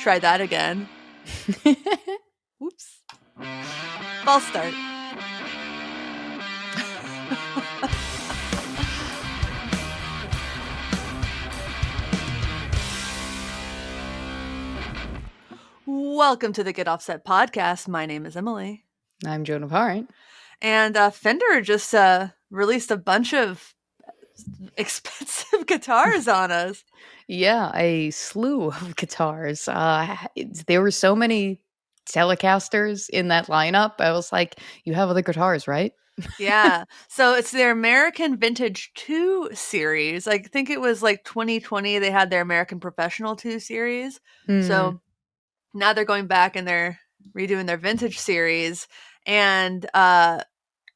try that again. Whoops. False start. Welcome to the Get Offset podcast. My name is Emily. I'm Joan of Heart. And Fender just released a bunch of expensive guitars on us. Yeah, a slew of guitars. There were so many Telecasters in that lineup. I was like, you have other guitars, right? Yeah. So it's their American Vintage 2 series. I think it was like 2020 they had their American Professional 2 series. So now they're going back and they're redoing their Vintage series. And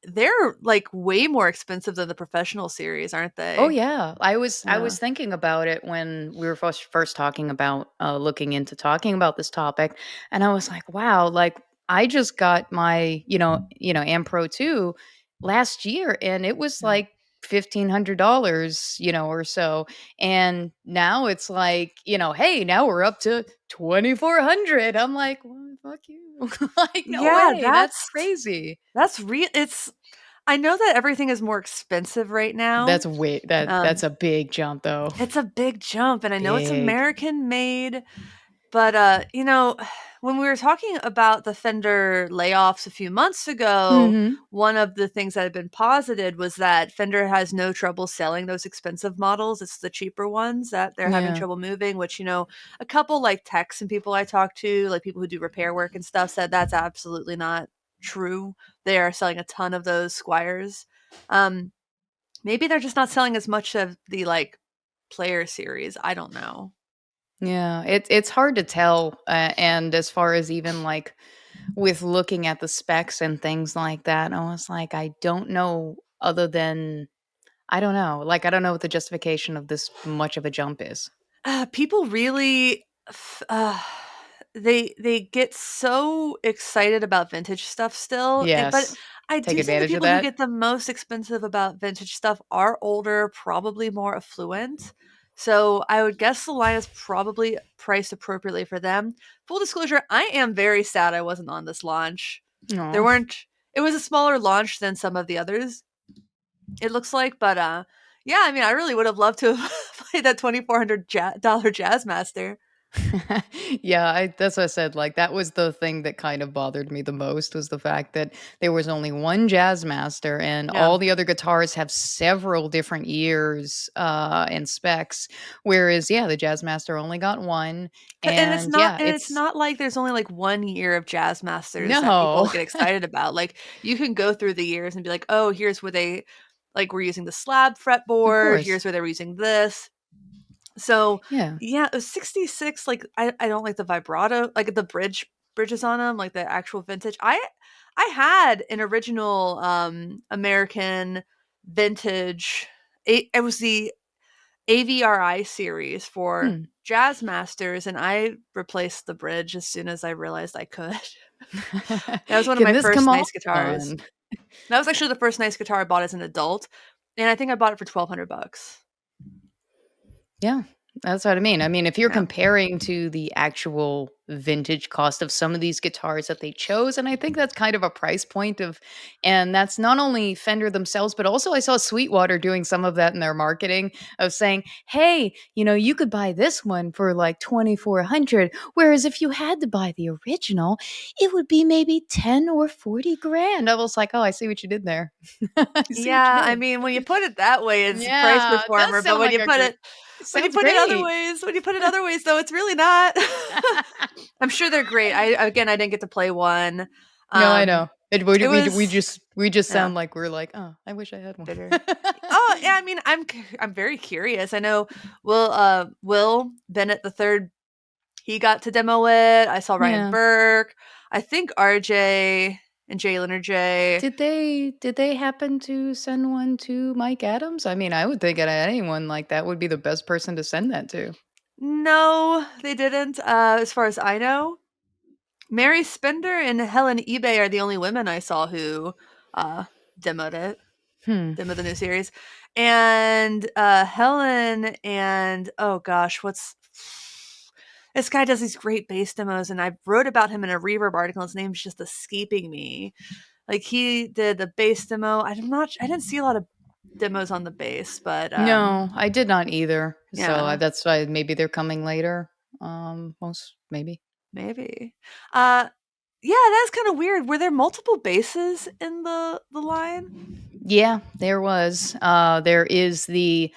they're like way more expensive than the Professional series, aren't they? Oh yeah, I was thinking about it when we were first talking about looking into talking about this topic, and I was like, wow, like I just got my Am Pro 2 last year, and it was like $1,500, or so, and now it's like, hey, now we're up to 2,400. I'm like, well, fuck you, like no way, that's crazy. That's real. I know that everything is more expensive right now. That's a big jump, though. It's a big jump, and I know it's American made, but when we were talking about the Fender layoffs a few months ago, one of the things that had been posited was that Fender has no trouble selling those expensive models. It's the cheaper ones that they're having trouble moving, which, a couple like techs and people I talked to, like people who do repair work and stuff, said that's absolutely not true. They are selling a ton of those Squires. Maybe they're just not selling as much of the like player series. I don't know. Yeah, it's hard to tell, and as far as even like with looking at the specs and things like that, I was like, I don't know. Other than I don't know, like I don't know what the justification of this much of a jump is. People really, they get so excited about vintage stuff still. Yes, but I take do think the advantage of people who that. get the most expensive about vintage stuff are older, probably more affluent. So I would guess the line is probably priced appropriately for them. Full disclosure, I am very sad I wasn't on this launch. There Aw. weren't. It was a smaller launch than some of the others, it looks like, but yeah, I mean, I really would have loved to have played that $2,400 Jazz Master. Yeah, that's what I said. Like that was the thing that kind of bothered me the most, was the fact that there was only one Jazz Master, and Yeah. all the other guitars have several different years and specs. Whereas, yeah, the Jazz Master only got one, And it's and not, yeah, and it's not like there's only like 1 year of Jazz Masters that people no, get excited about. Like you can go through the years and be like, oh, here's where they like were using the slab of fretboard. course, Here's where they were using this. So yeah. it was 66. Like I don't like the vibrato, like the bridges on them, like the actual vintage. I had an original American vintage. It was the AVRI series for Jazz Masters, and I replaced the bridge as soon as I realized I could. That was one of my first nice guitars. That was actually the first nice guitar I bought as an adult, and I think I bought it for $1,200. Yeah, that's what I mean. I mean, if you're comparing to the actual vintage cost of some of these guitars that they chose, and I think that's kind of a price point of, and that's not only Fender themselves, but also I saw Sweetwater doing some of that in their marketing of saying, hey, you could buy this one for like 2,400, whereas if you had to buy the original, it would be maybe 10 or 40 grand. I was like, oh, I see what you did there. Yeah, I mean, when you put it that way, it's a price performer, but when you put it other ways, though, it's really not. I'm sure they're great. I didn't get to play one. No, I know. We just Yeah. sound like we're like, oh, I wish I had one. Oh yeah, I mean, I'm very curious. I know Will Bennett III, he got to demo it. I saw Ryan Burke. I think RJ and Jay Leonard J. Did they happen to send one to Mike Adams? I mean, I would think anyone like that would be the best person to send that to. No, they didn't. As far as I know, Mary Spender and Helen eBay are the only women I saw who demoed it. Demoed the new series. And Helen and oh gosh, This guy does these great bass demos, and I wrote about him in a Reverb article. His name's just escaping me. Like, he did a bass demo. I didn't see a lot of demos on the bass, but No, I did not either. So yeah, that's why maybe they're coming later. Most maybe. maybe. Yeah, that's kind of weird. Were there multiple basses in the line? Yeah, there was. There is the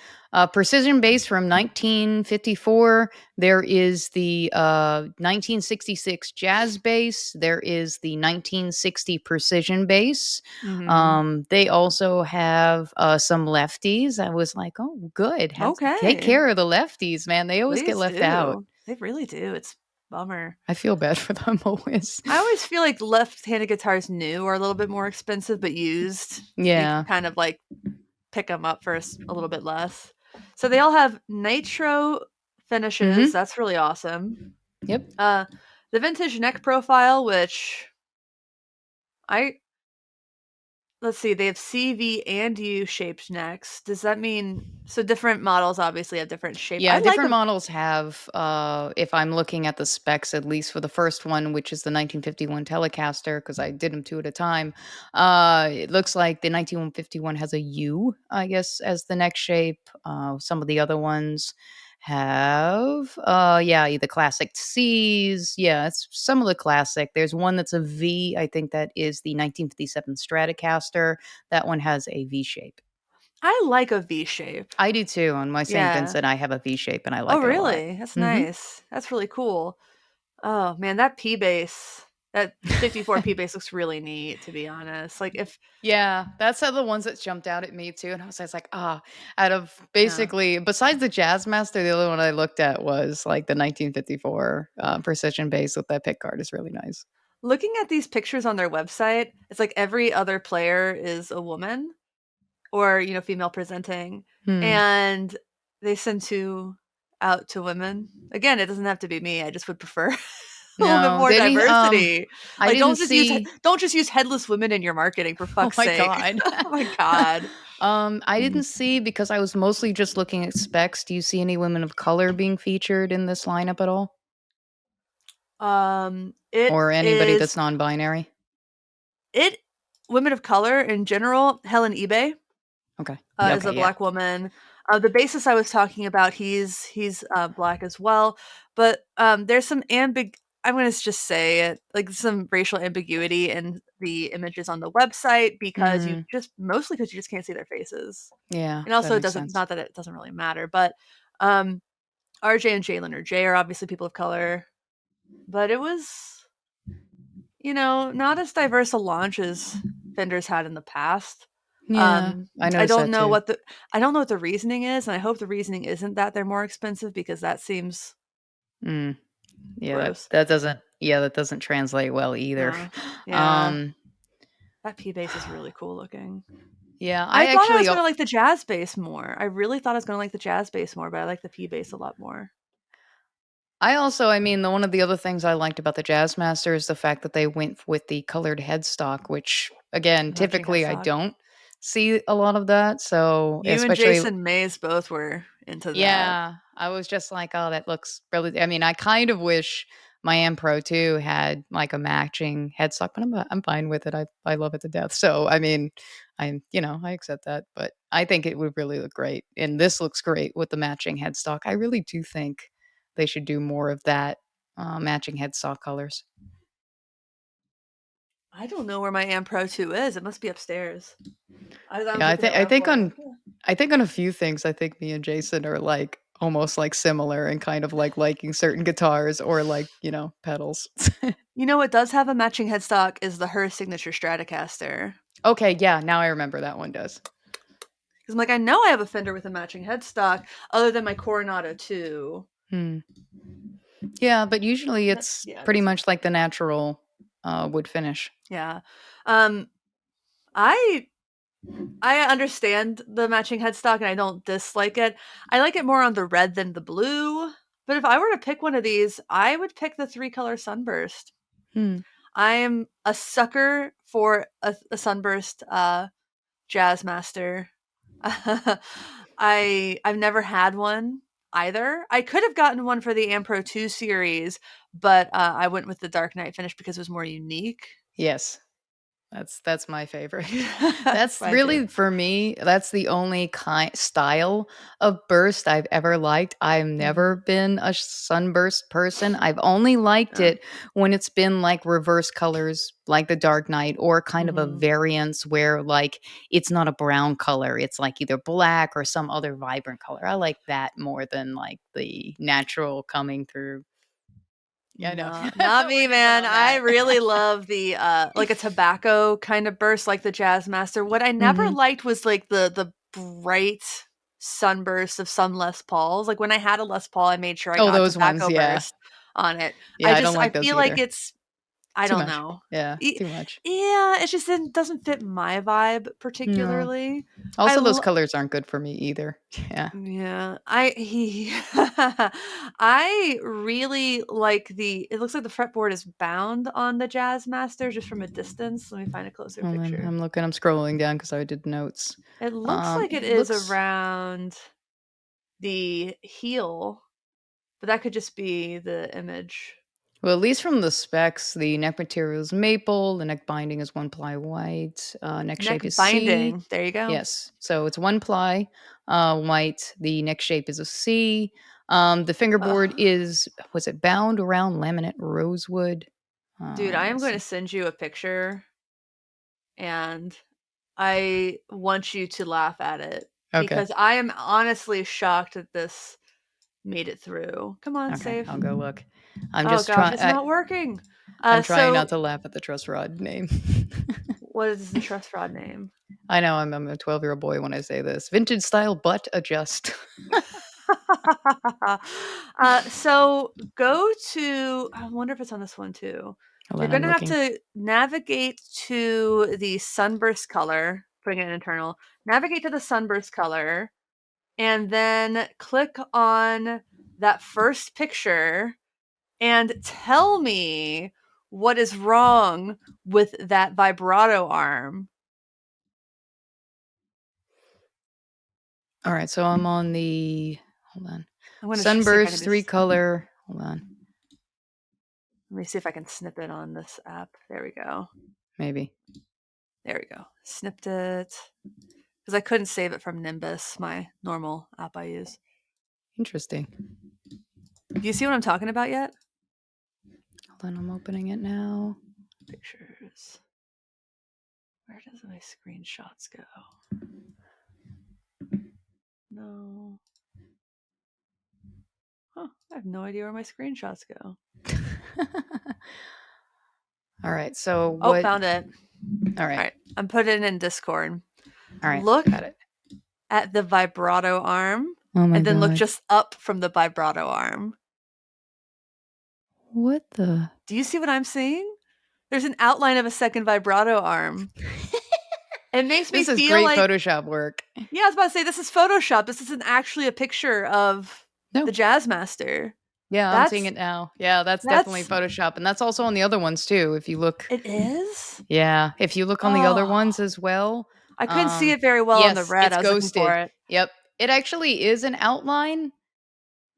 precision bass from 1954. There is the 1966 jazz bass. There is the 1960 precision bass. Mhm. They also have some lefties. I was like, oh, good. Take Okay. care of the lefties, man. They always get Please left out. do. They really do. It's a bummer. I feel bad for them always. I always feel like left-handed guitars new are a little bit more expensive, but used, you can Yeah. kind of like pick them up for a little bit less. So they all have nitro finishes. Mm-hmm. That's really awesome. Yep. Uh, the vintage neck profile, which I let's see, they have CV and U shaped necks. Does that mean so different models obviously have different shape? I Yeah, like different a models have, if I'm looking at the specs, at least for the first one, which is the 1951 Telecaster, because I did them two at a time. It looks like the 1951 has a U, I guess, as the neck shape. Some of the other ones have, yeah, the classic C's. Yeah, it's some of the classic. There's one that's a V. I think that is the 1957 Stratocaster. That one has a V shape. I like a V shape. I do too. On my St. Yeah. Vincent, I have a V shape and I Oh, like it a lot. really? That's Mhm. nice. That's really cool. Oh, man, that P bass, that 54 P bass looks really neat, to be honest. Like, if Yeah, that's how the ones that jumped out at me too, and I was like, "Ah," out of yeah. basically besides the Jazzmaster, the other one I looked at was, like, the 1954, precision bass with that pick guard is really nice. Looking at these pictures on their website, it's like every other player is a woman or, female presenting, Hmm. and they send 2 out to women. Again, it doesn't have to be me, I just would prefer a little bit No, more they didn't, diversity. I Like, didn't see don't just use headless women in your marketing, for oh fuck's my sake. god. Oh my god. I Mm. didn't see because I was mostly just looking at specs. Do you see any women of color being featured in this lineup at all? It Or anybody is that's non-binary? it women of color in general, Helen eBay, Okay. Yeah, is okay, a yeah. black woman. The bassist I was talking about, he's black as well, but, there's some I'm gonna just say it, like, some racial ambiguity in the images on the website because Mm, mostly because you just can't see their faces. yeah, And that also it makes doesn't sense. not that it doesn't really matter, but, um, RJ and Jalen or Jay are obviously people of color, but it was, not as diverse a launch as Fender's had in the past. Yeah, Um, I I noticed don't that know too. what the I don't know what the reasoning is, and I hope the reasoning isn't that they're more expensive because that seems Mm, yeah, gross. that doesn't translate well either. No. Yeah. Um, That P bass is really cool looking. yeah, I I thought I was actually gonna like the jazz bass more. I really thought I was gonna like the jazz bass more, but I like the P bass a lot more. I mean, one of the other things I liked about the Jazzmaster is the fact that they went with the colored headstock, which again, The matching typically I headstock. don't see a lot of that. So, You and especially Jason Mays both were into that. yeah, I was just like, "Oh, that looks really." I mean, I kind of wish my M Pro 2 had like a matching headstock, but I'm fine with it. I love it to death. So, I mean, I accept that, but I think it would really look great. And this looks great with the matching headstock. I really do think they should do more of that matching headstock colors. I don't know where my Am Pro 2 is. It must be upstairs. I was Yeah, looking I around think for it. I'm on like, "Yeah." I think on a few things, I think me and Jason are like almost like similar and kind of like liking certain guitars or like, pedals. You know what does have a matching headstock is the Her Signature Stratocaster. Okay, yeah, now I remember that one does. 'Cause I'm like, I know I have a Fender with a matching headstock other than my Coronado 2. Hmm. Yeah, but usually it's Yeah, it pretty does. much like the natural, wood finish. Yeah. Um, I I understand the matching headstock and I don't dislike it. I like it more on the red than the blue. But if I were to pick one of these, I would pick the 3-color sunburst. Hmm. I am a sucker for a sunburst Jazzmaster. I've never had one. either. I could have gotten one for the Ampro 2 series, but I went with the Dark Knight finish because it was more unique. Yes. That's my favorite. That's That's what I do. really for me, that's the only style of burst I've ever liked. I've never Mhm. been a sunburst person. I've only liked Yeah. it when it's been like reverse colors like the Dark Knight or kind of a Mhm. variance where like it's not a brown color. It's like either black or some other vibrant color. I like that more than like the natural coming through. Yeah, I know. No, not me, We're different man. on I that. really love the like a tobacco kind of burst like the Jazz Master. What I never Mhm. liked was like the bright sunburst of some Les Pauls. Like when I had a Les Paul, I made sure I Oh, got a those ones, tobacco yeah. burst on it. Yeah, I don't I like those feel like either. it's I Too don't much. know. Yeah, E- too much. Yeah, it just doesn't fit my vibe No. particularly. I Also, those lo- colors aren't good for me either. Yeah. yeah, I really like the it looks like the fretboard is bound on the Jazz Master just from a distance. Let me find a closer Hold on, picture. I'm scrolling down because I did notes. It looks like it It is looks around the heel, but that could just be the image. well, at least from the specs, the neck material is maple, the neck binding is one ply white, neck Neck shape is C. binding. There you go. Yes, so it's one ply white. The neck shape is a C. The fingerboard Ugh. is was it bound around laminate rosewood? Dude, I am Let's going to see. send you a picture and I want you to laugh at it Okay, because I am honestly shocked that this made it through. Come on, okay, save. I'll go look. I'm Oh just gosh, trying. it's not working. I'm trying not So to laugh at the truss rod name. what is the truss rod name? I know I'm a 12-year-old boy when I say this. Vintage style butt adjust. So go to I wonder if it's on this one too. Hold You're on, I'm gonna have looking. to navigate to the sunburst color, putting it in internal, navigate to the sunburst color, and then click on that first picture and tell me what is wrong with that vibrato arm. All right, so I'm on the hold on. I'm gonna see if I can Sunburst three just color. Hold on. let me see if I can snip it on this app. There we go. Maybe. There we go. Snipped it because I couldn't save it from Nimbus, my normal app I use. Interesting. Do you see what I'm talking about yet? Hold on, I'm opening it now. Pictures. Where does my screenshots go? No. Huh, I have no idea where my screenshots go. All right. So Oh, what found it. all All right. right. I'm putting it in Discord. All right. Look Got it. at the vibrato arm Oh my and then look god. just up from the vibrato arm. What the Do you see what I'm seeing? There's an outline of a second vibrato arm. It makes me This is feel great like, Photoshop work. yeah, I was about to say this is Photoshop. This isn't actually a picture of No. the Jazz Master. Yeah, I'm seeing That's it now. Yeah, that's definitely that's Photoshop. And that's also on the other ones too. If you look it is? Yeah, if you look on the other Oh, ones as well, I couldn't see it very well on the yes, red. it's I was looking for ghosted. it. Yep. It actually is an outline.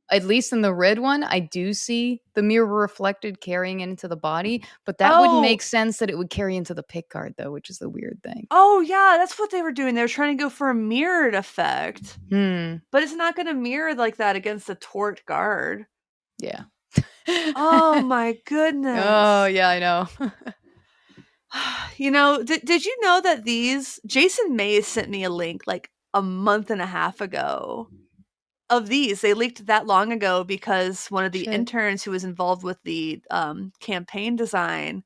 At least in the red one, I do see the mirror reflected carrying into the body, but that wouldn't Oh, make sense that it would carry into the pick guard though, which is the weird thing. oh yeah, that's what they were doing. They were trying to go for a mirrored effect. Hmm. But it's not gonna mirror like that against a tort guard. Yeah. Oh my Oh, goodness. yeah, I know. You know, did you know that these Jason Mays sent me a link like a month and a half ago of these. They leaked that long ago because one of the Shit. interns who was involved with the campaign design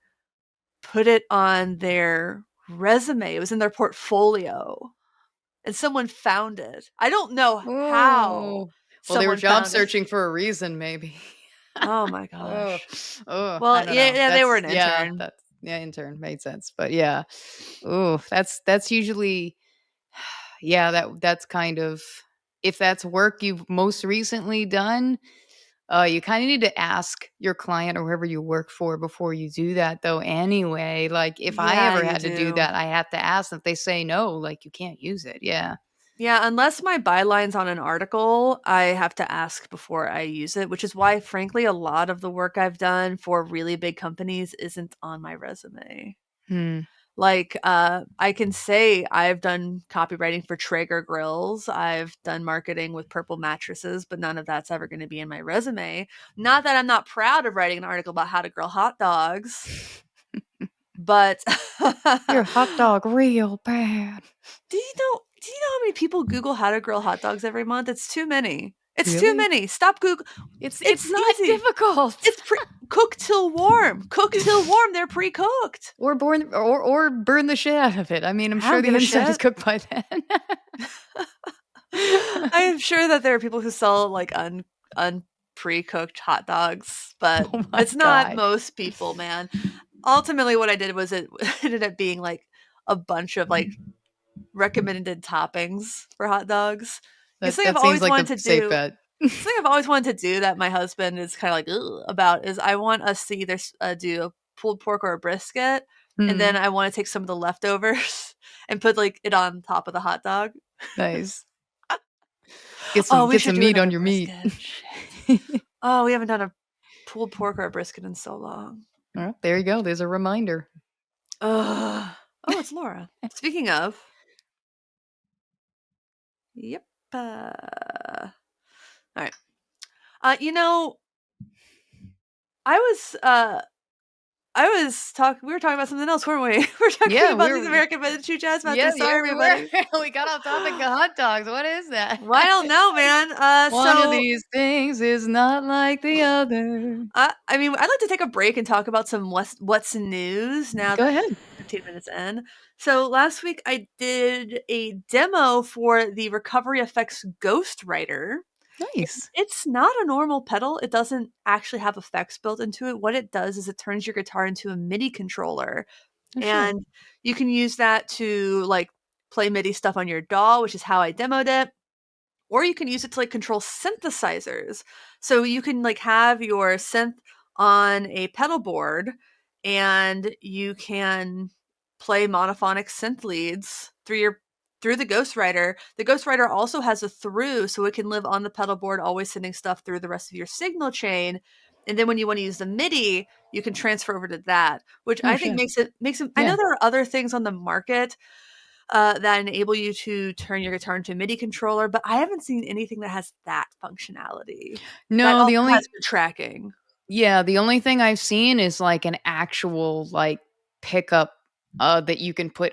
put it on their resume. It was in their portfolio, and someone found it. I don't know how Oh. Well, they were someone job found it. searching for a reason, maybe. Oh my Oh, gosh. oh, I Well, don't yeah, know. yeah, they were an Yeah, intern. that's yeah, intern made sense. But yeah. Oh, that's usually yeah, that's kind of if that's work you've most recently done, you kind of need to ask your client or whoever you work for before you do that though anyway. Like if I Yeah, ever you had to do do. that, I have to ask. If they say no, like you can't use it. Yeah. Yeah, unless my byline's on an article, I have to ask before I use it, which is why, frankly, a lot of the work I've done for really big companies isn't on my resume. Hmm. Like, I can say I've done copywriting for Traeger grills, I've done marketing with Purple mattresses, but none of that's ever gonna be in my resume. Not that I'm not proud of writing an article about how to grill hot dogs, but Your hot dog real bad. do you know how many people Google how to grill hot dogs every month? It's too many. It's too Really? many. Stop Google. It's It's not easy. difficult. It's cook till warm. Cook till warm. They're pre-cooked. Or burn the shit out of it. I mean, I'm I don't sure give the a inside is shit. cooked by then. I am sure that there are people who sell like pre-cooked hot dogs, but Oh my it's not god. most people, man. Ultimately, what I did was it ended up being like a bunch of like recommended toppings for hot dogs. Because That seems like the safe bet. something I've always wanted to do that my husband is kind of like "Ugh," about is I want us to either do a pulled pork or a brisket, and then Hmm. I want to take some of the leftovers and put like it on top of the hot dog. Nice. Oh, we Get should some do meat on another your meat. brisket. Shit. Oh, we haven't done a pulled pork or a brisket in so long. Well, there you go. There's a reminder. Ugh. Oh, it's Laura. Speaking of, yep. All right. You know, I was we were talking about something else, weren't we? We were talking Yeah, about these American men that shoot jazz yeah, matches. yeah, Sorry, we were. everybody. We got off topic of hot dogs. What is that? Well, I don't know, man. One of these things is not like the other. I mean, I'd like to take a break and talk about some what's news now Go that ahead. 15 minutes in. So last week I did a demo for the Recovery Effects Ghostwriter. Nice. It's not a normal pedal. It doesn't actually have effects built into it. What it does is it turns your guitar into a MIDI controller. Oh, shit. And you can use that to like play MIDI stuff on your DAW, which is how I demoed it. Or you can use it to like control synthesizers. So you can like have your synth on a pedal board and you can play monophonic synth leads through the Ghostwriter. The Ghostwriter also has a through, so it can live on the pedal board, always sending stuff through the rest of your signal chain. And then when you want to use the MIDI, you can transfer over to that, which Oh, I think shit. makes it. I know Yeah. there are other things on the market that enable you to turn your guitar into a MIDI controller, but I haven't seen anything that has that functionality. That No, also has good tracking. the only thing I've seen is like an actual like pickup that you can put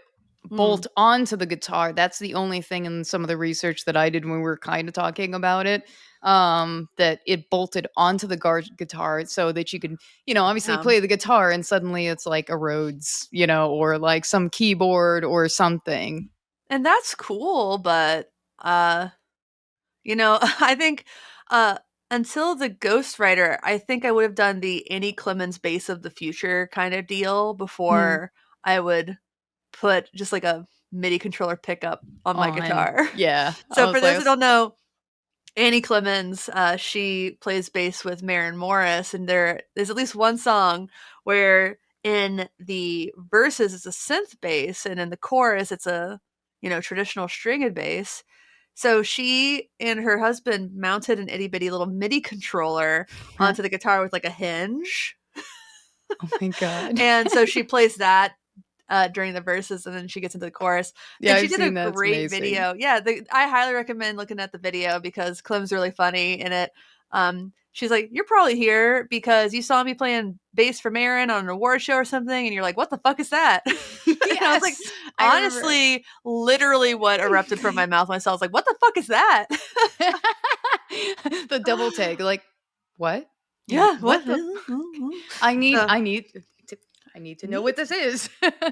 Mm, bolt onto the guitar. That's the only thing in some of the research that I did when we were kind of talking about it. That it bolted onto the guitar so that you can, obviously yeah. play the guitar and suddenly it's like a Rhodes, or like some keyboard or something. And that's cool, but uh I think uh until the Ghostwriter, I think I would have done the Annie Clemens Bass of the Future kind of deal Hmm. before I would put just like a MIDI controller pickup on my On. guitar. Yeah. I So was for like, those who don't know, Annie Clemens, she plays bass with Maren Morris, and there's at least one song where in the verses it's a synth bass, and in the chorus it's a traditional stringed bass. So she and her husband mounted an itty bitty little MIDI controller onto the guitar with like a hinge, oh my God. and so she plays that during the verses, and then she gets into the chorus. Yeah, And she I've did a seen that. It's great amazing. video. Yeah, I highly recommend looking at the video because Clem's really funny in it. She's like, "You're probably here because you saw me playing bass for Marin on an award show or something, and you're like, what the fuck is that?" And I was like, Yes, I remember. honestly, literally what erupted from my mouth when I was like, what the fuck is that? The double take, like, "What? Yeah, What what? the I need So I need to I need to know what needs this is."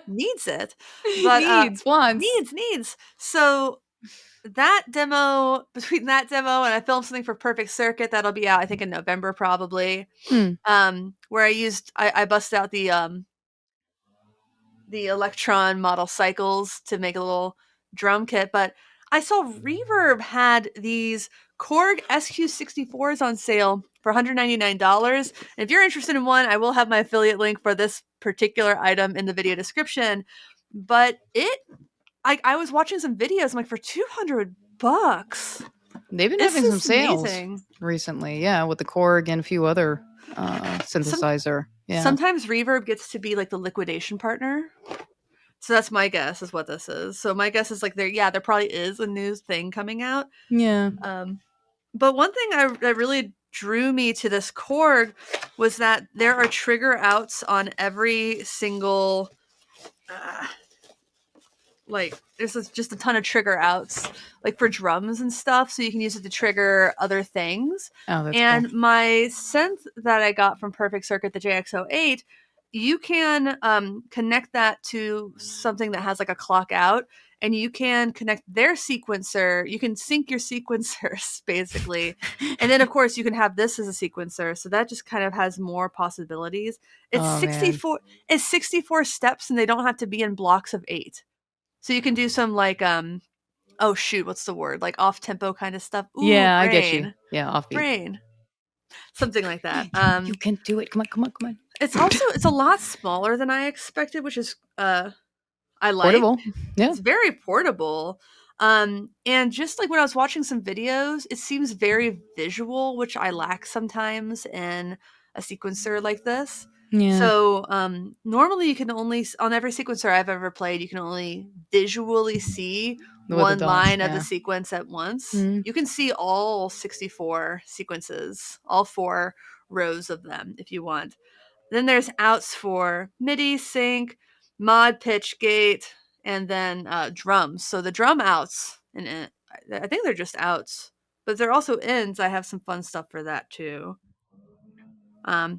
needs it, but Needs, wants. needs. So between that demo and I filmed something for Perfect Circuit that'll be out, I think, in November probably. Hmm, Where I busted out the Electron model cycles to make a little drum kit, but I saw Reverb had these Korg SQ64s on sale for $199. And if you're interested in one, I will have my affiliate link for this particular item in the video description. But I was watching some videos. I'm like, for $200 bucks. They've been This having some is sales amazing. recently, yeah, with the Korg and a few other Some synthesizer. Yeah. Sometimes reverb gets to be like the liquidation partner. So that's my guess is what this is. So my guess is like there probably is a new thing coming out. Yeah. Um, but one thing that really drew me to this Korg was that there are trigger outs on every single uh, like there's just a ton of trigger outs like for drums and stuff, so you can use it to trigger other things. Oh, that's cool. And my synth that I got from Perfect Circuit, the JX08, you can connect that to something that has like a clock out, and you can connect their sequencer. You can sync your sequencers basically, and then of course you can have this as a sequencer, so that just kind of has more possibilities. It's Oh man. 64 steps, and they don't have to be in blocks of 8. So you can do some like oh shoot, what's the word? Like off tempo kind of stuff. Ooh, Yeah, I get you. brain. Yeah, offbeat. Brain. Something like that. You can do it. Come on, come on, come on. It's a lot smaller than I expected, which is I like. Portable. Yeah. It's very portable. And just like when I was watching some videos, it seems very visual, which I lack sometimes in a sequencer like this. Yeah. So normally you can only on every sequencer I've ever played, you can only visually see With the one dots, line of the yeah. sequence at once. Mm. You can see all 64 sequences, all 4 rows of them if you want. Then there's outs for MIDI, sync, mod, pitch, gate, and then drums. So the drum outs, and I think they're just outs, but they're also ins. I have some fun stuff for that too.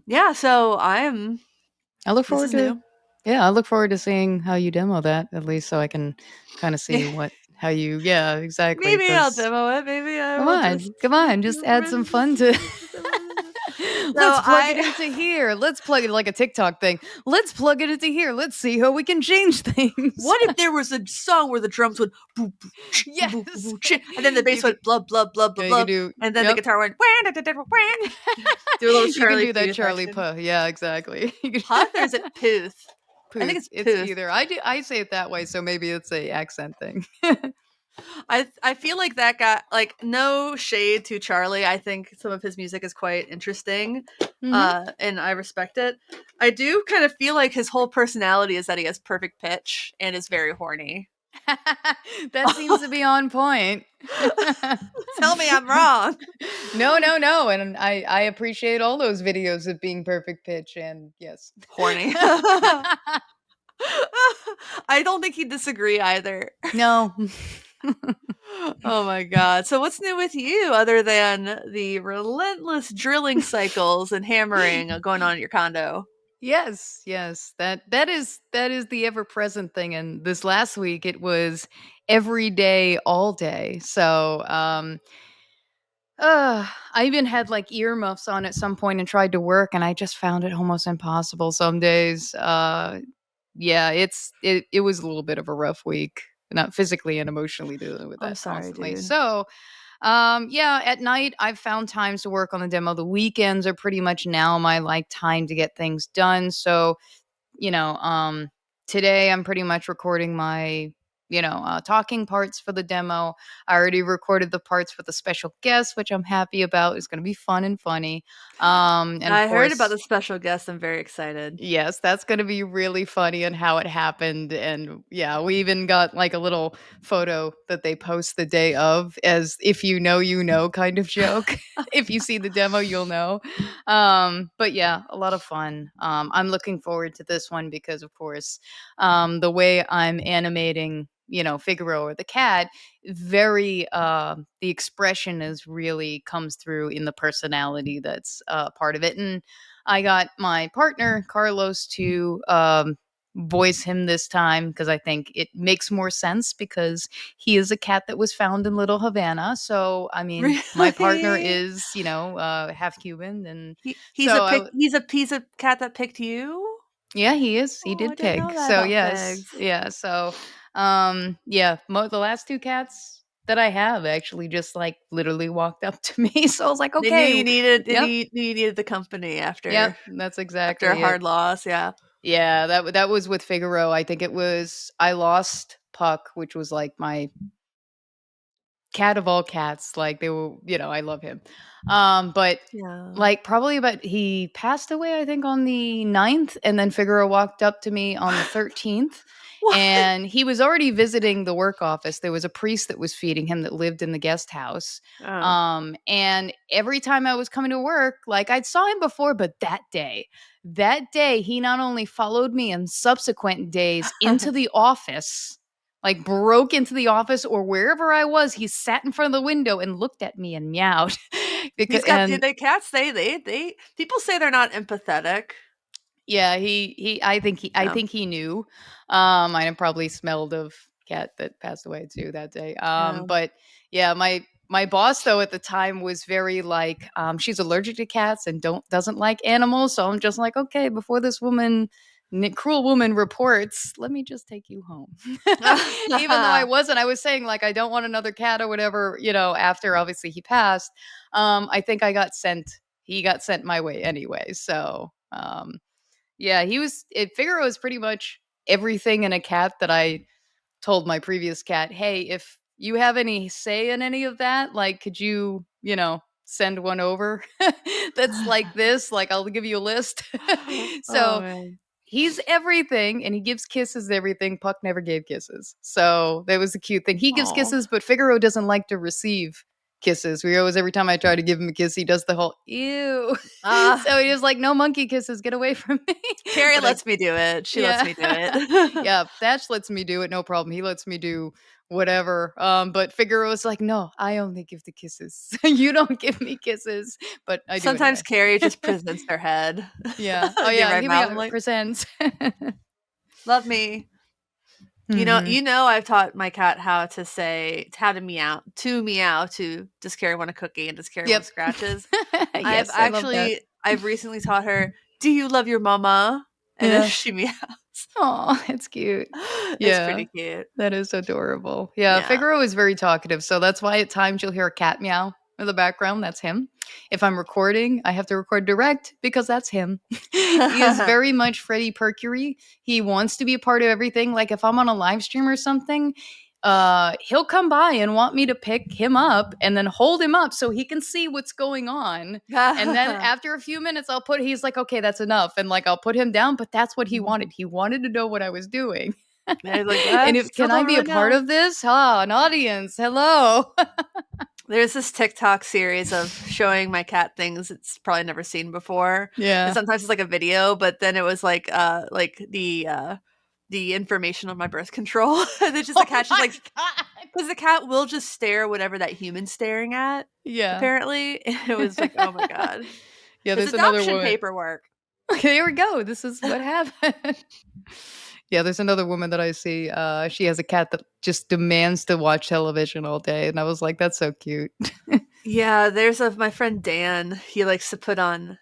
Yeah, so I look this forward is to new. Yeah, I look forward to seeing how you demo that, at least so I can kind of see Yeah, what how you yeah, exactly, maybe I'll cuz demo it. Maybe I come will just on. Come on, just add some fun to so Let's plug it I into here. Let's plug it like a TikTok thing. Let's plug it into here. Let's see how we can change things. what if there was a song where the drums would boo, boo, boo, boo, Yes. boo, and then the bass You can went blah blah blah blah yeah, you can blah, do and then the yep. guitar went do a little You can Charlie do that Puth Charlie action. Puth. Yeah, exactly. You can Puth or is it Puth? I think Puth. it's It's Puth. either. I say it that way, so maybe it's a accent thing. I feel like that got like no shade to Charlie. I think some of his music is quite interesting, Mhm. and I respect it. I do kind of feel like his whole personality is that he has perfect pitch and is very horny. That seems to be on point. Tell me I'm wrong. No, no, no, and I appreciate all those videos of being perfect pitch and yes. Horny. I don't think he'd disagree either. No. Oh my god. So what's new with you other than the relentless drilling cycles and hammering going on at your condo? Yes, yes. That is the ever-present thing, and this last week, it was every day, all day. So, I even had, like, earmuffs on at some point and tried to work, and I just found it almost impossible some days. Yeah, it was a little bit of a rough week, not physically and emotionally dealing with I'm that sorry, constantly. dude. So, yeah, at night I've found times to work on the demo. The weekends are pretty much now my like time to get things done. So, you know, today I'm pretty much recording my, talking parts for the demo. I already recorded the parts for the special guest, which I'm happy about. It's going to be fun and funny. And of I heard about course, the special guest. I'm very excited. yes, that's gonna be really funny and how it happened, and yeah, we even got, like, a little photo that they post the day of as if you know, you know kind of joke. If you see the demo, you'll know. But yeah, a lot of fun. I'm looking forward to this one because, of course, the way I'm animating, Figaro or the cat, the expression is really comes through in the personality that's, part of it, and I got my partner, Carlos, to voice him this time because I think it makes more sense because he is a cat that was found in Little Havana. So, I mean, my partner Really? is, half Cuban. And He's a so, he's a cat that picked you? yeah, he is. He Oh, I did didn't know pig. that So, about yes. pigs. Yeah. So, yeah, the last two cats that I have actually just like literally walked up to me. So I was like, They knew okay, you yep, needed the company yep, after that's a exactly it. hard loss, yeah. Yeah, that was with Figaro. I think it was I lost Puck, which was like my cat of all cats. Like they were, I love him. But Yeah. like probably about he passed away, I think, on the 9th, and then Figaro walked up to me on the 13th, What? and he was already visiting the work office. There was a priest that was feeding him that lived in the guest house. Oh. And every time I was coming to work, like I'd saw him before, but that day, he not only followed me in subsequent days into the office, like broke into the office or wherever I was, he sat in front of the window and looked at me and meowed. because He's got and the cats, they people say they're not empathetic. Yeah, he I Yeah. think he knew. I probably smelled of cat that passed away too that day. Yeah. But yeah, my boss though at the time was very like, she's allergic to cats and doesn't like animals. So I'm just like, okay, before this cruel woman reports, let me just take you home. Even though I was saying like I don't want another cat or whatever, after obviously he passed. I think he got sent my way anyway. So yeah, Figaro is pretty much everything in a cat that I told my previous cat, "Hey, if you have any say in any of that, like, could you, send one over that's like this? Like, I'll give you a list." Oh, So man. he's everything and he gives kisses to everything. Puck never gave kisses. So that was the cute thing. He gives Aw. kisses, but Figaro doesn't like to receive kisses. Every time I try to give him a kiss, he does the whole ew. Ah, So he was like, no monkey kisses, get away from me. Carrie But I, lets me do it. She lets yeah. me do it. Yeah, Thatch lets me do it, no problem. He lets me do whatever. But Figaro was like, no, I only give the kisses. You don't give me kisses, but I do Sometimes anyway. Carrie just presents her head. Yeah. Oh Give yeah, my give me mouth. I'm a like, presents. love me. Mhm. You know, I've taught my cat how to meow to does Carrie want a cookie and does Carrie want Yep. scratches. Yes, I love that. I've recently taught her, do you love your mama? And then Yeah. she meows. Oh, it's cute. It's Yeah. pretty cute. That is adorable. Yeah, Yeah. Figaro is very talkative, so that's why at times you'll hear a cat meow in the background. That's him. If I'm recording, I have to record direct because that's him. He is very much Freddie Mercury. He wants to be a part of everything. Like if I'm on a live stream or something, he'll come by and want me to pick him up and then hold him up so he can see what's going on. And then after a few minutes, he's like, okay, that's enough. And like, I'll put him down, but that's what he Mhm. wanted. He wanted to know what I was doing. Yeah, he's like, And if still can I don't be a really part know. of this? Ah, an audience. Hello. There's this TikTok series of showing my cat things it's probably never seen before. And Yeah. sometimes it's like a video, but then it was like the information on my birth control. And it's just the Oh cat just my like god. because the cat will just stare whatever that human's staring at, Yeah. apparently. It was like, oh my god. Yeah, It's there's another adoption woman. paperwork. Okay, here we go. This is what happened. Yeah, there's another woman that I see. She has a cat that just demands to watch television all day, and I was like, "That's so cute." Yeah, there's a my friend Dan, he likes to put on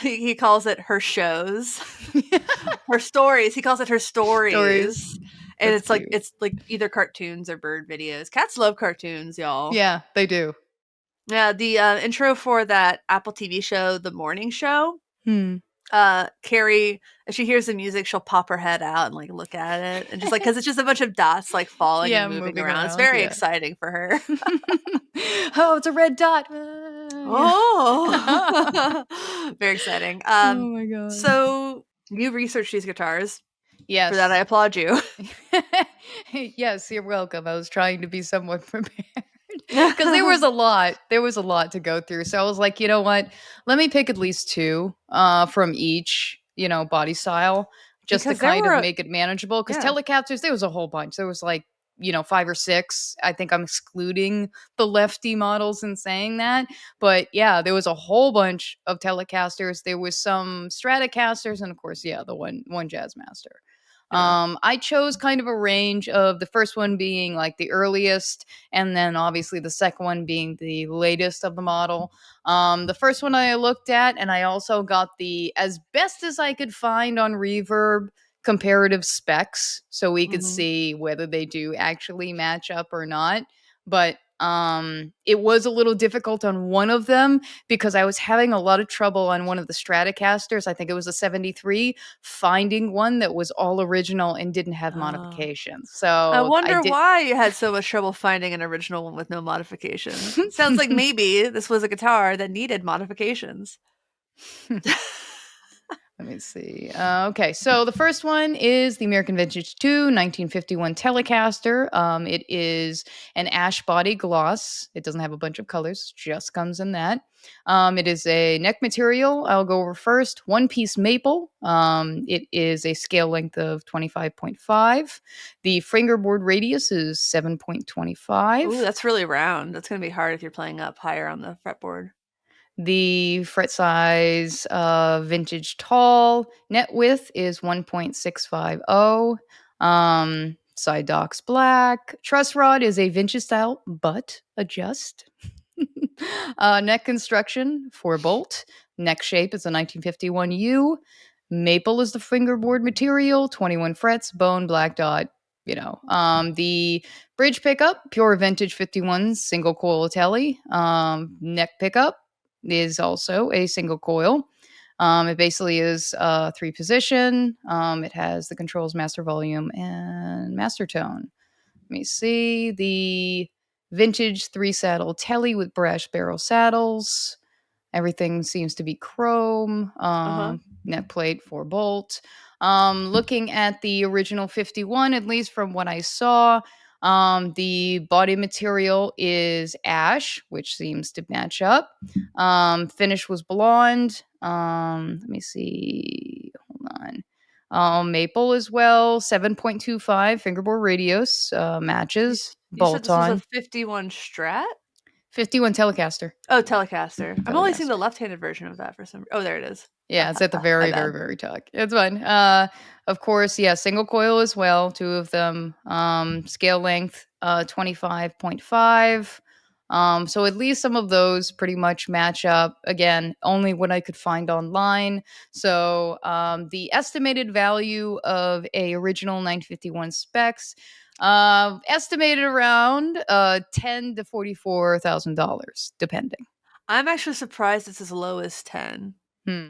he calls it her shows. Her stories, he calls it her Stories. stories. And That's cute. it's like either cartoons or bird videos. Cats love cartoons, y'all. Yeah, they do. Yeah, the, intro for that Apple TV show, The Morning Show, Hmm. Carrie, if she hears the music, she'll pop her head out and, like, look at it, and just, like, because it's just a bunch of dots, like, falling and Yeah, moving moving around. It's around. very Yeah. exciting for her. Oh, it's a red dot. Yeah. Oh, very exciting. Oh my god. So you researched these guitars. For that, I Yes. applaud you. Yes, you're welcome. I was trying to be somewhat prepared because there was a lot to go through. So I was like, you know what? Let me pick at least two from each, body style just to Because there kind were of a make it manageable. Because yeah. Telecasters, there was a whole bunch. There was like, 5 or 6. I think I'm excluding the lefty models in saying that. But yeah, there was a whole bunch of Telecasters. There was some Stratocasters, and of course, yeah, the one Jazzmaster. Yeah. I chose kind of a range of the first one being like the earliest, and then obviously the second one being the latest of the model. The first one I looked at, and I also got the as best as I could find on Reverb comparative specs so we could Mhm. see whether they do actually match up or not. But It was a little difficult on one of them because I was having a lot of trouble on one of the Stratocasters. I think it was a 73, finding one that was all original and didn't have Oh. modifications. I So I wonder did. why you had so much trouble finding an original one with no modifications. Sounds like maybe this was a guitar that needed modifications. Let me see. Okay, so the first one is the American Vintage 2 1951 Telecaster. It is an ash body gloss. It doesn't have a bunch of colors, just comes in that. It is a neck material. I'll go over first. One piece maple. It is a scale length of 25.5. The fingerboard radius is Ooh, 7.25. that's really round. That's gonna be hard if you're playing up higher on the fretboard. The fret size vintage tall net width is 1.650. Side docks black. Truss rod is a vintage style, but adjust. Neck construction 4 bolt. Neck shape is a 1951 U. Maple is the fingerboard material. 21 frets. Bone black dot. The bridge pickup pure vintage 51 single coil telly. Neck pickup is also a single coil. It basically is 3 position. It has the controls master volume and master tone. Let me see. The vintage 3 saddle telly with brass barrel saddles. Everything seems to be chrome. Uh-huh. Neck plate 4 bolt. Looking at the original 51, at least from what I saw, the body material is ash, which seems to match up. Finish was blonde. Let me see. Hold on. Maple as well, 7.25 fingerboard radius, matches. You said Bolt this was a on. 51 Strat? 51 Telecaster. Oh, Telecaster. I'm only seeing Telecaster. the left-handed version of that for some. Oh, there it is. Yeah, it's at the My very, very, bad. very top. It's fine. Of course, yeah, single coil as well, 2 of them. Scale length, 25.5. So at least some of those pretty much match up. Again, only what I could find online. So the estimated value of a original 951 specs, estimated around $10 to $44,000, depending. I'm actually surprised it's as low as 10, Hmm.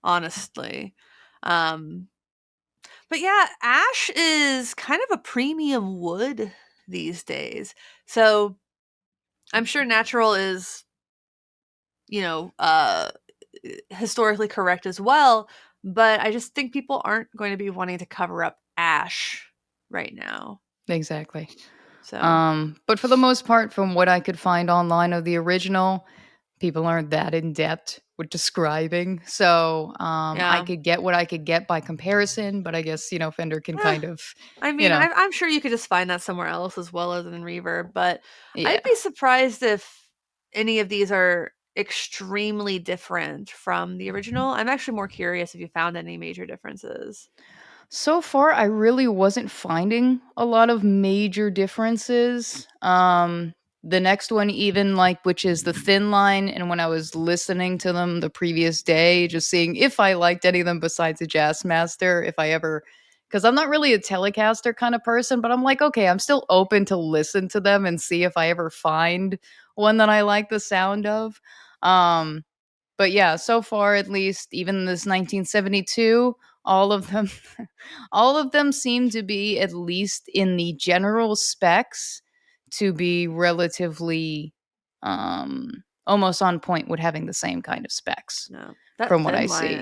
honestly. Um, but yeah, ash is kind of a premium wood these days. So I'm sure natural is, you know, historically correct as well, but I just think people aren't going to be wanting to cover up ash right now. Exactly. So, But for the most part, from what I could find online of the original, people aren't that in depth with describing. So I yeah. could get what I could get by comparison, but I guess, Fender can Eh, kind of, I you mean, know, I'm sure you could just find that somewhere else as well as in Reverb, but yeah. I'd be surprised if any of these are extremely different from the original. I'm actually more curious if you found any major differences. So far, I really wasn't finding a lot of major differences. The next one, even like, which is the thin line, and when I was listening to them the previous day, just seeing if I liked any of them besides the Jazzmaster, if I ever, because I'm not really a Telecaster kind of person, but I'm like, okay, I'm still open to listen to them and see if I ever find one that I like the sound of. Um, but yeah, so far at least, even this 1972, all of them all of them seem to be at least in the general specs to be relatively almost on point with having the same kind of specs No. from what I see.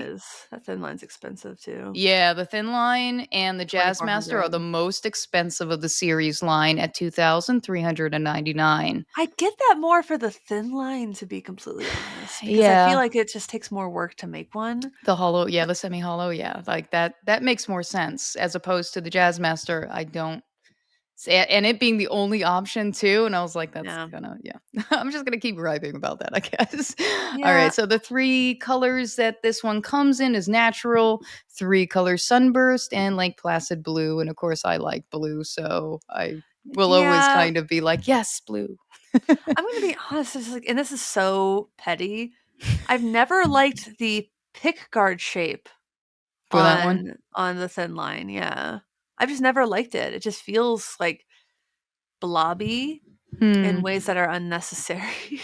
That thin line's expensive too. Yeah, the thin line and the Jazzmaster are the 2,400. most expensive of the series line at 2,399. I get that more for the thin line, to be completely honest, because I feel Yeah, like it just takes more work to make one. the hollow, yeah, the semi-hollow, yeah, like that makes more sense as opposed to the Jazzmaster. I don't and it being the only option too, and I was like, that's Yeah. kinda yeah. I'm just gonna keep griping about that, I guess. Yeah. Alright, so the 3 colors that this one comes in is natural, 3 colors sunburst, and Lake Placid blue, and of course, I like blue, so I will always Yeah. kind of be like, "Yes, blue." I'm gonna be honest, this is like, and this is so petty. I've never liked the pick guard shape For that one? on the thin line, yeah. I've just never liked it. It just feels like blobby. in Hmm. ways that are unnecessary.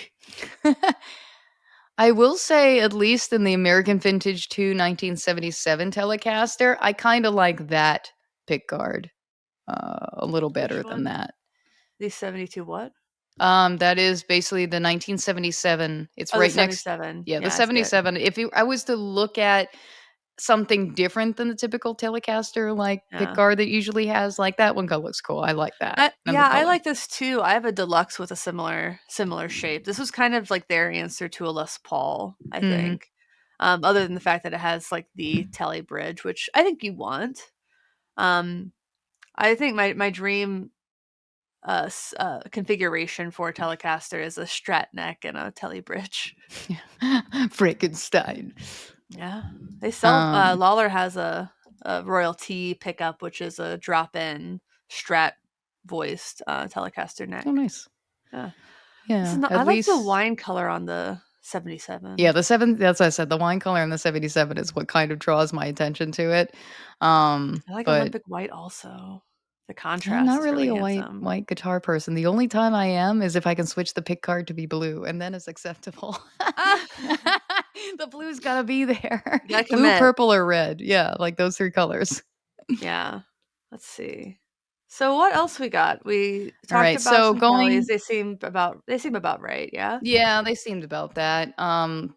I will say, at least in the American Vintage 2 1977 Telecaster, I kinda like that pick guard, a little Which better than one? that. The 72 what? That is basically the 1977. It's Oh, the right next. 77. Yeah, the Yeah, I see it. 77. If you I was to look at something different than the typical Telecaster, like, Yeah. pickguard that usually has, like, that one looks cool. I like that, and the Yeah, I color. like this too. I have a deluxe with a similar shape. This was kind of like their answer to a Les Paul, I Mhm. think. Other than the fact that it has like the telly bridge, which I think you want. Um, I think my dream configuration for a Telecaster is a Strat neck and a telly bridge. Frankenstein. Yeah, they sell. Um, Lawler has a royalty pickup, which is a drop-in Strat voiced Telecaster oh, neck. nice. Yeah. This is Yeah, not I at like the least. wine color on the Yeah, 77. the 7 that's what I said, the wine color in the 77 is what kind of draws my attention to it. I like But Olympic white also. The I'm contrast not is really really a handsome. white guitar person. The only time I am is if I can switch the pick guard to be blue, and then it's acceptable. Ah! The blue's gotta be there. You gotta Blue, commit. purple, or red. Yeah, like those 3 colors. Yeah. Let's see. So what else we got? We talked Alright, about so some tellies. going. They seem about right, yeah? Yeah, they seemed about that.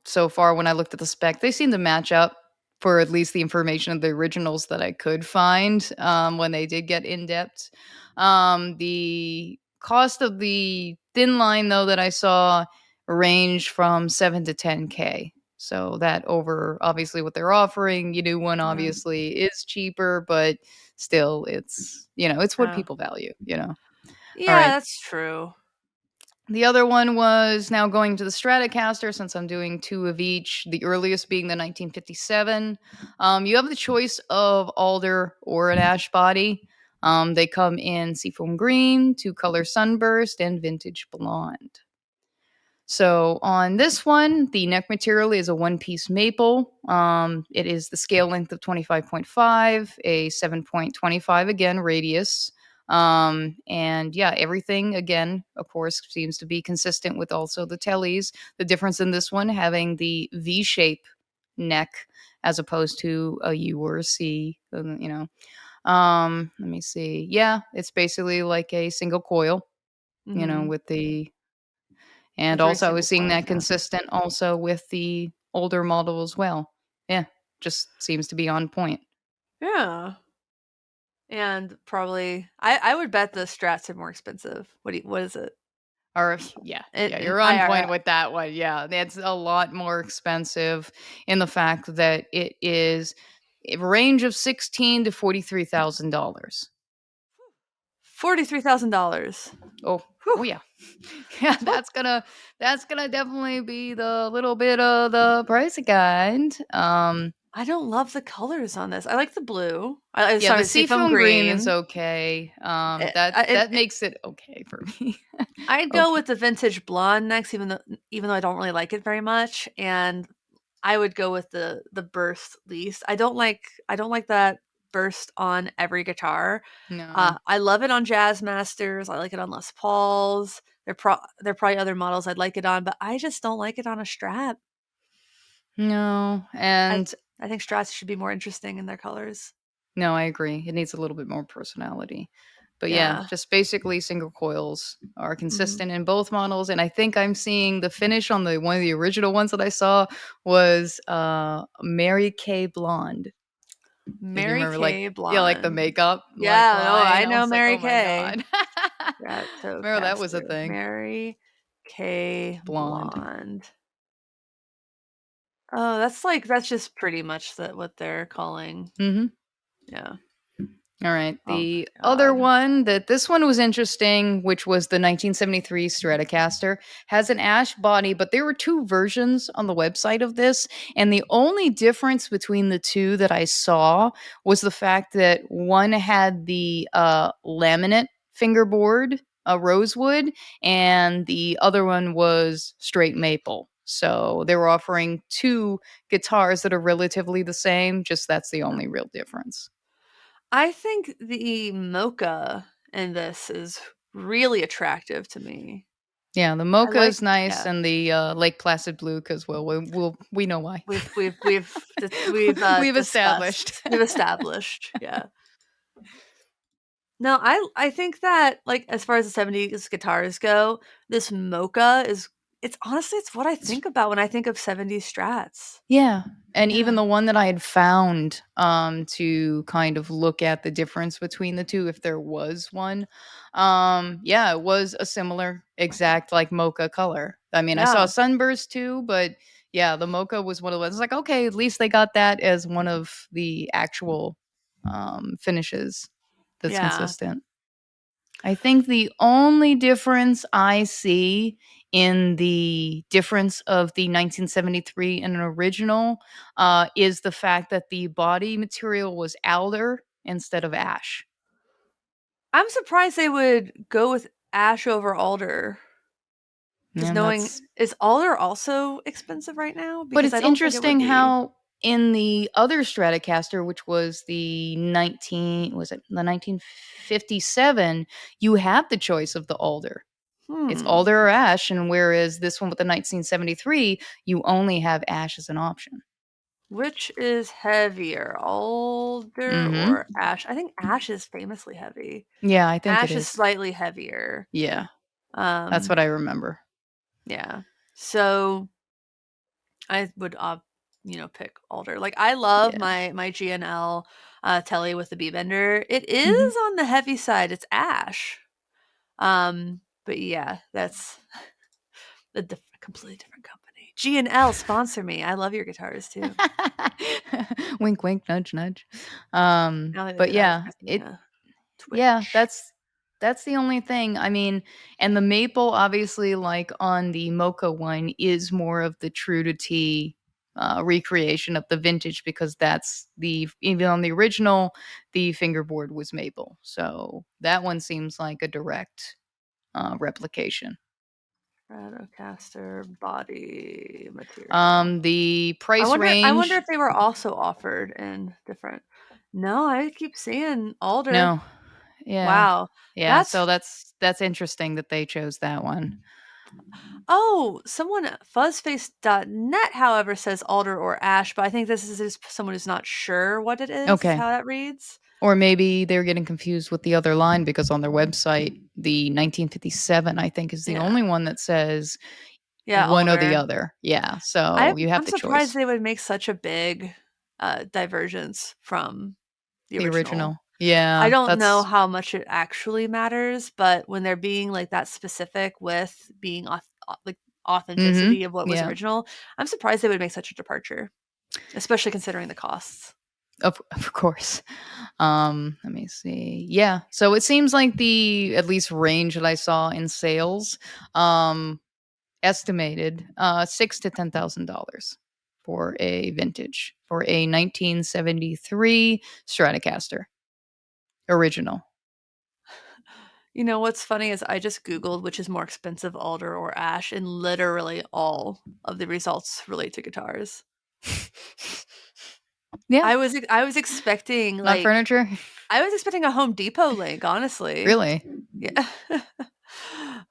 So far when I looked at the spec, they seem to match up for at least the information of the originals that I could find when they did get in depth. The cost of the thin line though that I saw ranged from 7 to 10K. So that over obviously what they're offering. You do one Yeah. obviously is cheaper, but still it's what Yeah. people value. All Yeah, right. that's true. The other one was now going to the Stratocaster since I'm doing two of each, the earliest being the 1957. You have the choice of alder or an ash body. They come in seafoam green, two color sunburst, and vintage blonde. So on this one, the neck material is a one-piece maple. It is the scale length of 25.5, a 7.25 again radius. And yeah, everything again, of course, seems to be consistent with also the tellies. The difference in this one having the V-shape neck as opposed to a U or a C. Let me see. Yeah, it's basically like a single coil. Mhm. With the and It's very also I single was seeing coils, that yeah. consistent also with the older model as well. Yeah, just seems to be on point. Yeah. And probably I would bet the Strats are more expensive. What is it? Or yeah, yeah, In you're on IRL. point with that one. Yeah, that's a lot more expensive in the fact that it is a range of 16 to $43,000. $43,000. Oh, Whew. oh yeah. Yeah, Whew. that's gonna definitely be the little bit of the pricey kind. I don't love the colors on this. I like the blue. Yeah, the Sorry, seafoam seafoam green is green. okay. Eh, That I it that makes it okay for me. I'd go Okay. with the vintage blonde next, even though I don't really like it very much, and I would go with the burst least. I don't like that burst on every guitar. No. I love it on Jazz Masters. I like it on Les Pauls. There are probably other models I'd like it on, but I just don't like it on a Strat. No, I and I think Strats should be more interesting in their colors. no, I agree. It needs a little bit more personality. But yeah, Yeah. just basically single coils are Mhm. consistent in both models, and I think I'm seeing the finish on the one of the original ones that I saw was Mary Kay Blonde. If you Mary remember, like, Kay yeah, like the Blonde. makeup like Yeah, no, line. I I know was like, Mary oh my Kay. god. Remember that was a Stratocaster. thing. Mary Kay Blonde. Blonde. Oh, that's just pretty much what they're calling. Mhm. Yeah. All right. Oh The my other god. one this one was interesting, which was the 1973 Stratocaster, has an ash body, but there were two versions on the website of this, and the only difference between the two that I saw was the fact that one had the laminate fingerboard, rosewood, and the other one was straight maple. So they were offering two guitars that are relatively the same, just that's the Yeah. only real difference. I think the mocha in this is really attractive to me. Yeah, the I mocha like is nice yeah. and the, Lake Placid blue 'cause, well, we know why. We've We've established. discussed. We've established, yeah. No, I think that, like, as far as the '70s guitars go, this mocha is it's honestly, it's what I think about when I think of '70s Strats. Yeah, and even Yeah, the one that I had found, to kind of look at the difference between the 2, if there was one, yeah, it was a similar exact, like, mocha color. I mean, I saw yeah, sunburst too, but yeah, the mocha was one of those like, "Okay, at least they got that as one of the actual, finishes that's yeah. consistent." I think the only difference I see in the difference of the 1973 and an original, is the fact that the body material was alder instead of ash. I'm surprised they would go with ash over alder. Just And knowing that's is alder also expensive right now? but Because it's I don't think it would interesting be. how in the other Stratocaster, which was the 1957, you have the choice of the alder. It's Hmm. alder or ash, and whereas this one with the 1973, you only have ash as an option. Which is heavier, alder Mhm. or ash? I think ash is famously heavy. Yeah, I think it Ash is is. slightly heavier. Yeah, that's Um, what I remember. yeah. So I would, pick alder. Like, I love Yeah. my GNL Telly with the B bender. It Mhm. is on the heavy side. It's ash. But yeah, that's completely different company. GNL sponsor me. I love your guitars too. Wink, wink, nudge, nudge. Now that But you're yeah, advertising yeah, Twitch. that's the only thing. I mean, and the maple obviously like on the mocha one is more of the true to T recreation of the vintage because that's the even on the original the fingerboard was maple. So that one seems like a direct replication. Stratocaster body material. The I price wonder I wonder range if they were also offered in different. No, I keep seeing alder. no. Yeah. Wow. Yeah, That's so that's interesting that they chose that one. oh, someone at fuzzface.net, however, says alder or ash, but I think this is just someone who's not sure what it is Okay. how that reads. Or maybe they're getting confused with the other line because on their website, the 1957, I think, is the Yeah. only one that says Yeah, one or the alder. other. Yeah, so you have I'm the surprised choice. they would make such a big, divergence from the The original. original. I Yeah, don't know that's how much it actually matters, but when they're being, like, that specific with being like, mhm. authenticity of what was Yeah. original, I'm surprised they would make such a departure, especially considering the costs. Of course. Let me see. Yeah, so it seems like the at least range that I saw in sales, um, estimated, 6 to $10,000 for a vintage, for a 1973 Stratocaster original. You know, what's funny is I just Googled which is more expensive, alder or ash, and literally all of the results relate to guitars. Yeah, I was expecting, not like furniture? I was expecting a Home Depot link, honestly. Really? Yeah.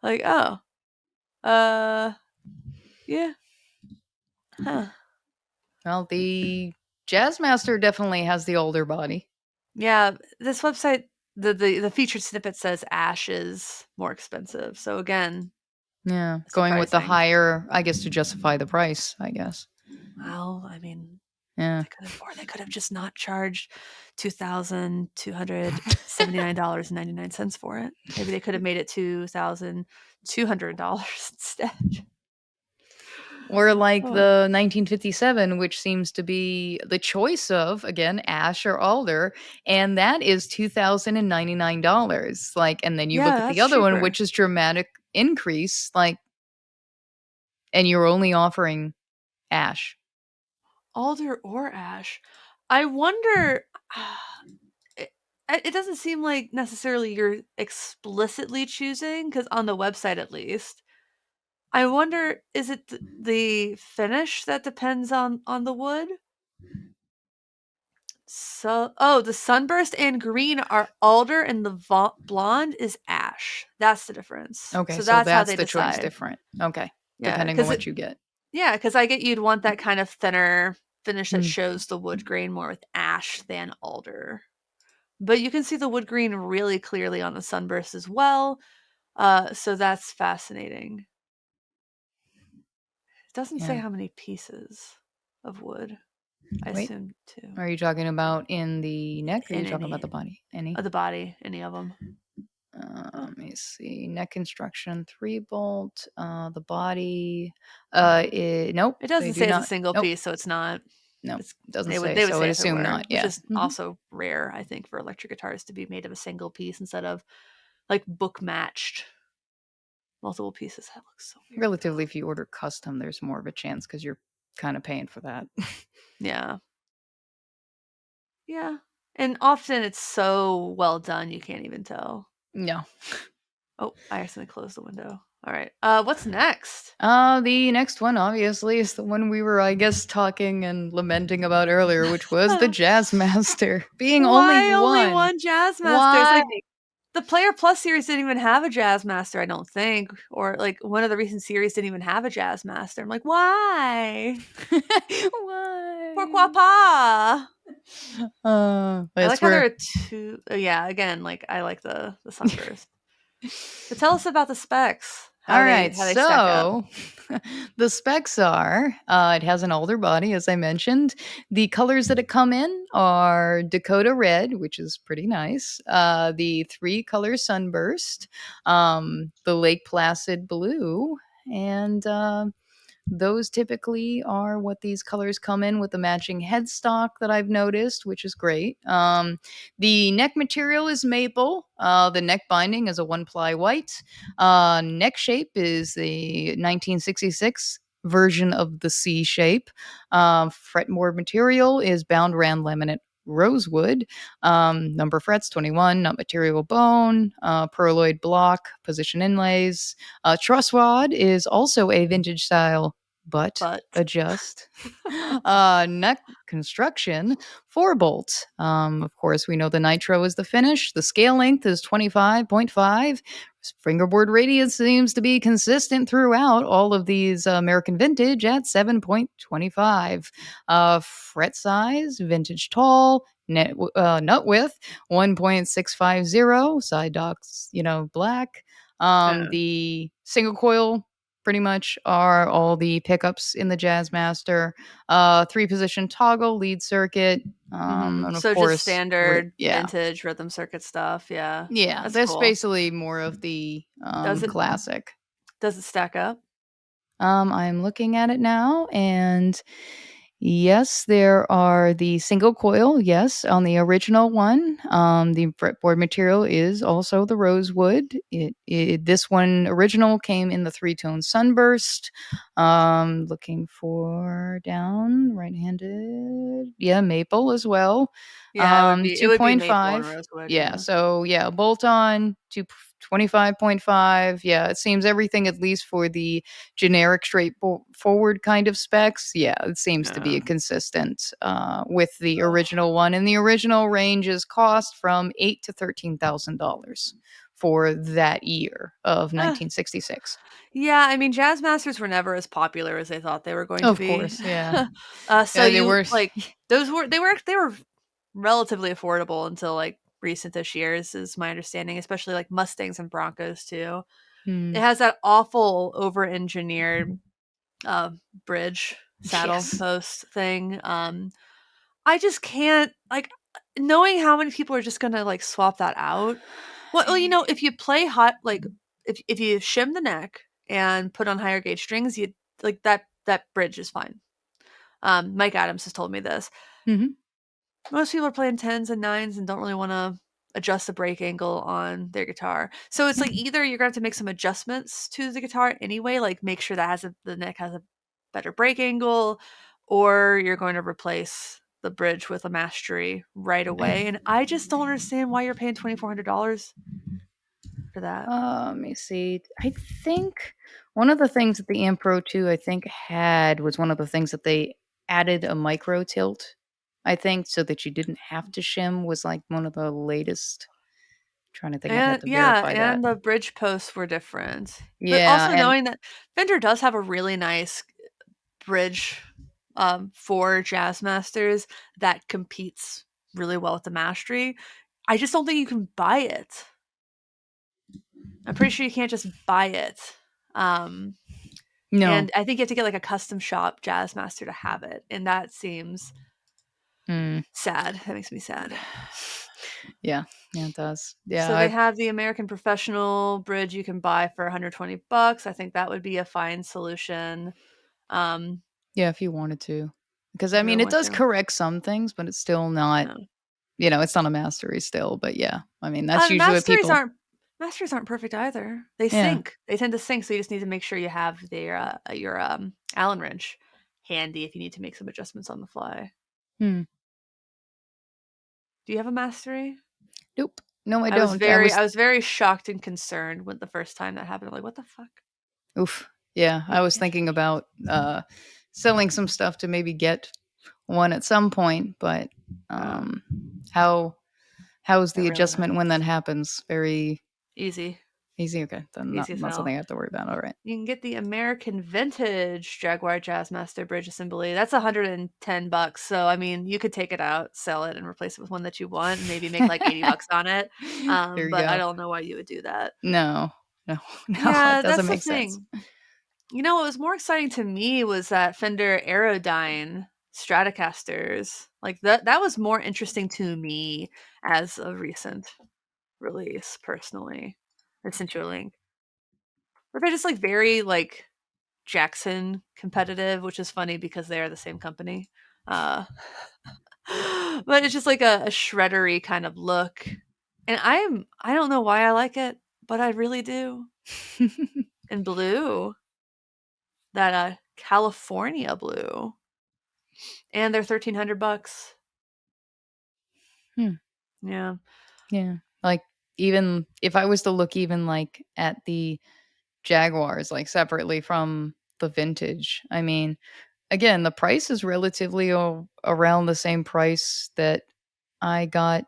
Like, "Oh, uh, yeah, huh." Well, the Jazzmaster definitely has the older body. Yeah, this website, the featured snippet says ash is more expensive, so again, Yeah, going with the surprising. higher, I guess, to justify the price, I guess. Well, I mean, Yeah. they could have just not charged $2,279.99 for it. Maybe they could have made it $2,200 instead. Or like Oh, the 1957, which seems to be the choice of, again, ash or alder, and that is $2,099. Like, and then you yeah, look at the that's other one, cheaper. which is dramatic increase, like, and you're only offering ash. Alder or ash. I wonder it it doesn't seem like necessarily you're explicitly choosing, because on the website at least. I wonder, is it the finish that depends on the wood? So oh, the sunburst and green are alder and the blonde is ash. ash. That's the difference. Okay, So so that's how that's they the choice decide. different. Okay, Yeah, depending on because what you get. I get you'd want that kind of thinner finish that Mm, shows the wood grain more with ash than alder. But you can see the wood grain really clearly on the sunburst as well. So that's fascinating. It doesn't say yeah. how many pieces of wood. I Wait, assume two. are you talking about in the neck or are you In talking about any the body? Any? of the body, any of them. Let me see. Neck construction, 3 bolt. The body. Nope, It they doesn't do say it's a not. single Nope, piece, so it's not. nope, It's doesn't they would say. they would So say I'd if it assume were, not. which Yeah. is also rare, I think, for electric guitars to be made of a single piece instead of like book matched multiple pieces. That looks so weird Relatively, though. if you order custom, there's more of a chance because you're kind of paying for that. Yeah. Yeah. And often it's so well done you can't even tell. No. Oh, I accidentally closed the window. All right. What's next? The next one obviously is the one we were, I guess, talking and lamenting about earlier, which was the Jazz Master being only Why only one. one Jazz Master? It's Why? like the Player Plus series didn't even have a Jazz Master, I don't think. Or like one of the recent series didn't even have a Jazz Master. I'm like, why? Pourquoi Why? pas? I like That's how there where. are two. Yeah, again, like I like the sunburst. But tell us about the specs. All right, How they stack up. so the specs are it has an older body, as I mentioned. The colors that it come in are Dakota Red, which is pretty nice, the 3 color Sunburst, the Lake Placid Blue, and those typically are what these colors come in with the matching headstock that I've noticed, which is great. The neck material is maple. The neck binding is a 1-ply white. Neck shape is the 1966 version of the C shape. Fretboard material is bound rand laminate rosewood. Number frets 21. Nut material bone. Pearloid block. Position inlays. Truss rod is also a vintage style but But adjust. Neck construction, 4 bolt. Of course, we know the nitro is the finish. The scale length is 25.5. Fingerboard radius seems to be consistent throughout all of these American vintage at 7.25. Fret size, vintage tall, nut width 1.650. Side docks, black. yeah. The single coil pretty much are all the pickups in the Jazzmaster. 3-position toggle, lead circuit, and of So just course, standard yeah, vintage rhythm circuit stuff. Yeah, yeah. that's That's cool. basically more of the Does it classic. stack up? I'm looking at it now, and yes, there are the single coil. Yes, on the original one, the fretboard material is also the rosewood. This one original came in the 3-tone sunburst. Looking for down right-handed. Yeah, maple as well. Yeah, it would be maple and 2.5. rosewood. Yeah, Yeah. so yeah, bolt on to 25.5. Yeah, it seems everything at least for the generic straightforward kind of specs, yeah, it seems to be Yeah. a consistent with the original one. And the original ranges cost from $8,000 to $13,000 for that year of Eh, 1966. yeah, I mean, jazz masters were never as popular as they thought they were going to Of be. course, yeah. So Yeah, they you were. like they were relatively affordable until like recent-ish years, is my understanding, especially like Mustangs and Broncos too. It Hmm. has that awful over-engineered uh, bridge saddle Yes. post thing. I just can't like knowing how many people are just gonna like swap that out. Well, if you play hot, like if you shim the neck and put on higher gauge strings, you like that bridge is fine. Mike Adams has told me this. Hmm. Most people are playing tens and nines and don't really want to adjust the break angle on their guitar. So it's like Yeah. either you're going to have to make some adjustments to the guitar anyway, like make sure that the neck has a better break angle, or you're going to replace the bridge with a mastery right away. And I just don't understand why you're paying $2,400 for that. Let me see. I think one of the things that the Amp Pro 2 I think had was one of the things that they added a micro tilt. I think so that you didn't have to shim was like one of the latest Trying to think, I'd have And to yeah, verify that. and the bridge posts were different. But Yeah, also and knowing that Fender does have a really nice bridge for jazz masters that competes really well with the mastery. I just don't think you can buy it. I'm pretty sure you can't just buy it. Um, no. and I think you have to get like a custom shop jazz master to have it, and that seems Mm. sad. That makes me sad. Yeah, yeah, it does. Yeah, So they I've have the American Professional bridge you can buy for $120. I think that would be a fine solution. Um, yeah, if you wanted to. Because, I if you mean, really it want does to. correct some things, but it's still not, No. it's not a mastery still, but yeah. I mean, that's Uh, usually what masteries people aren't masteries aren't perfect either. They yeah. sync. They tend to sync, so you just need to make sure you have your Allen wrench handy if you need to make some adjustments on the fly. Hmm. Do you have a mastery? Nope. No, I don't. I was very shocked and concerned when the first time that happened. I'm like, what the fuck? Oof. Yeah, I was thinking about, selling some stuff to maybe get one at some point, but, Oh, um, how how's that the rarely adjustment when that happens. happens? Very Easy. easy? Okay, then Easy as not hell. something I have to worry about, alright. You can get the American Vintage Jaguar Jazzmaster bridge assembly. That's $110. So I mean, you could take it out, sell it, and replace it with one that you want, and maybe make like $80 on it. There you But I go. don't know why you would do that. No. No, no, it Yeah, doesn't that's the make sense. thing. You know, what was more exciting to me was that Fender Aerodyne Stratocasters. Like that was more interesting to me as a recent release, personally. I sent you a link. But they're just like very like Jackson competitive, which is funny because they are the same company. Uh, but it's just like a shreddery kind of look. And I don't know why I like it, but I really do. And blue, that California blue. And they're $1,300. Hmm, Yeah. yeah. Like, even if I was to look even, like, at the Jaguars, like, separately from the vintage, I mean, again, the price is relatively around the same price that I got